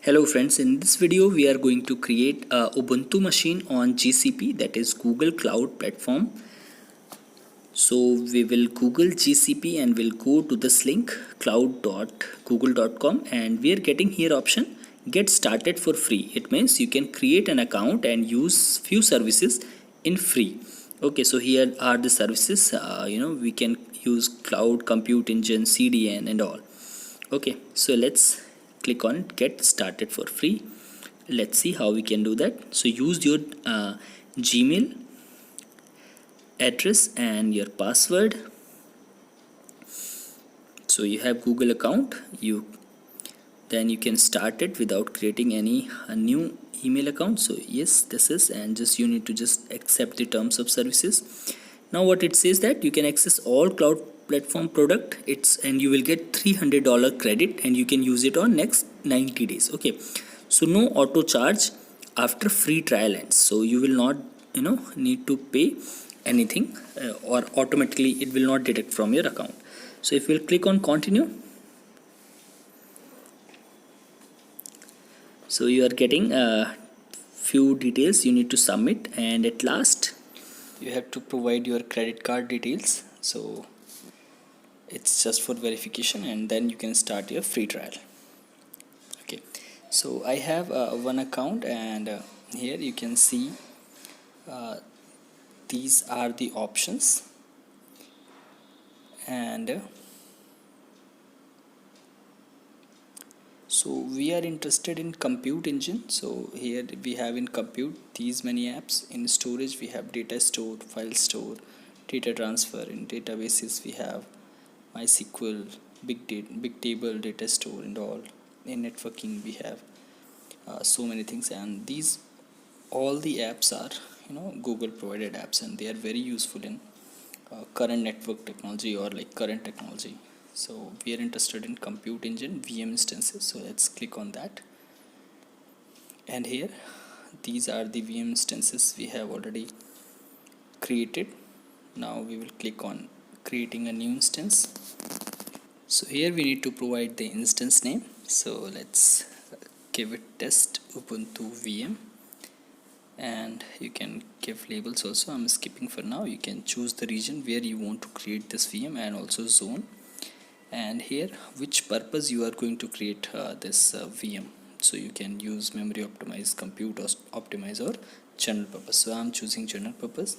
Hello friends, in this video we are going to create a Ubuntu machine on GCP, that is Google Cloud Platform. So we will Google GCP and we'll go to this link cloud.google.com, and we are getting here option get started for free. It means you can create an account and use few services in free. Okay, so here are the services. We can use Cloud Compute Engine, CDN and all. Okay, so let's click on get started for free. Let's see how we can do that. So use your Gmail address and your password. So you have Google account, then you can start it without creating any new email account. So yes, this is, and just you need to just accept the terms of services. Now what it says that you can access all cloud platform product, and you will get $300 credit and you can use it on next 90 days. Okay, so no auto charge after free trial ends, so you will not need to pay anything, or automatically it will not deduct from your account. So if we'll click on continue, so you are getting a few details you need to submit, and at last you have to provide your credit card details. So it's just for verification, and then you can start your free trial. Okay, so I have one account, and here you can see these are the options, and so we are interested in compute engine. So here we have in compute these many apps. In storage we have data store, file store, data transfer. In databases we have MySQL, big table, data store and all. In networking we have so many things, and these all the apps are Google provided apps, and they are very useful in current network technology or like current technology. So we are interested in compute engine VM instances, so let's click on that. And here these are the VM instances we have already created. Now we will click on creating a new instance. So here we need to provide the instance name, so let's give it test Ubuntu VM, and you can give labels also. I'm skipping for now. You can choose the region where you want to create this VM and also zone, and here which purpose you are going to create this VM. So you can use memory optimized, compute optimize, or general purpose. So I'm choosing general purpose,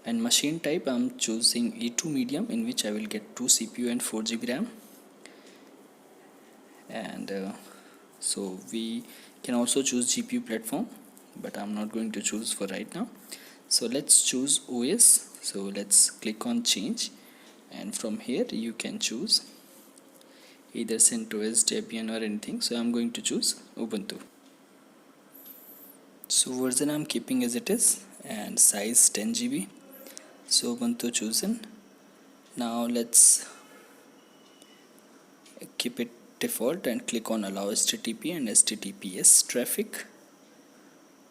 and machine type I'm choosing E2 medium, in which I will get 2 CPU and 4 GB RAM. And so we can also choose GPU platform, but I'm not going to choose for right now. So let's choose OS. So let's click on change, and from here you can choose either CentOS, Debian or anything. So I'm going to choose Ubuntu. So version I'm keeping as it is, and size 10 GB. So Ubuntu chosen. Now let's keep it default and click on allow HTTP and HTTPS traffic.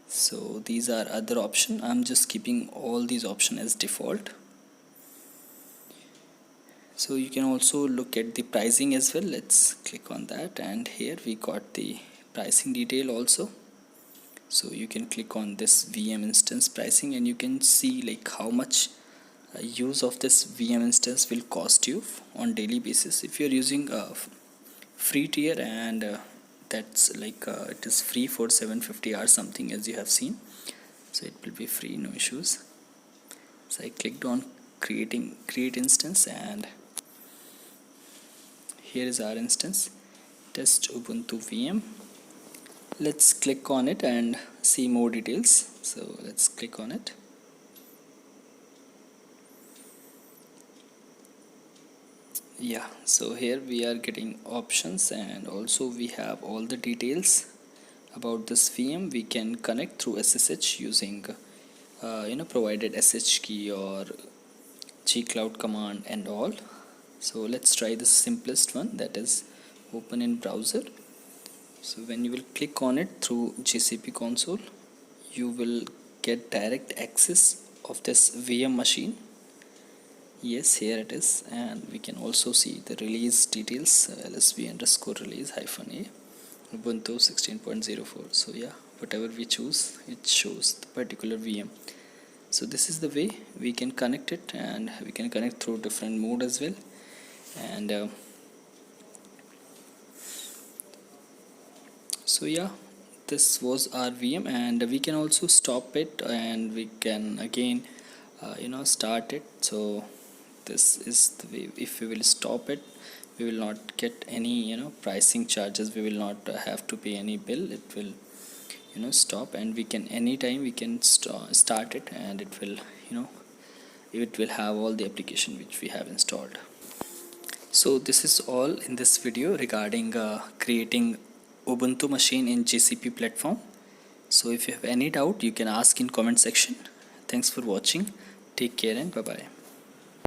So these are other options. I'm just keeping all these options as default. So you can also look at the pricing as well. Let's click on that, and here we got the pricing detail also. So you can click on this VM instance pricing, and you can see like how much use of this VM instance will cost you on daily basis if you're using a free tier, and that's like it is free for 750 hours something, as you have seen. So it will be free, no issues. So I clicked on create instance, and here is our instance, test Ubuntu VM. Let's click on it and see more details. So let's click on it. Yeah, so here we are getting options, and also we have all the details about this VM. We can connect through SSH using provided SSH key or gcloud command and all. So let's try the simplest one, that is open in browser. So when you will click on it through GCP console, you will get direct access of this VM machine. Yes, here it is, and we can also see the release details, lsv_release-a, Ubuntu 16.04. So yeah, whatever we choose, it shows the particular VM. So this is the way we can connect it, and we can connect through different mode as well. And so yeah, this was our VM, and we can also stop it, and we can again start it. So this is the way. If we will stop it, we will not get any pricing charges. We will not have to pay any bill. It will stop, and we can anytime we can start it, and it will it will have all the application which we have installed. So this is all in this video regarding creating Ubuntu machine in GCP platform. So if you have any doubt, you can ask in comment section. Thanks for watching. Take care and bye bye.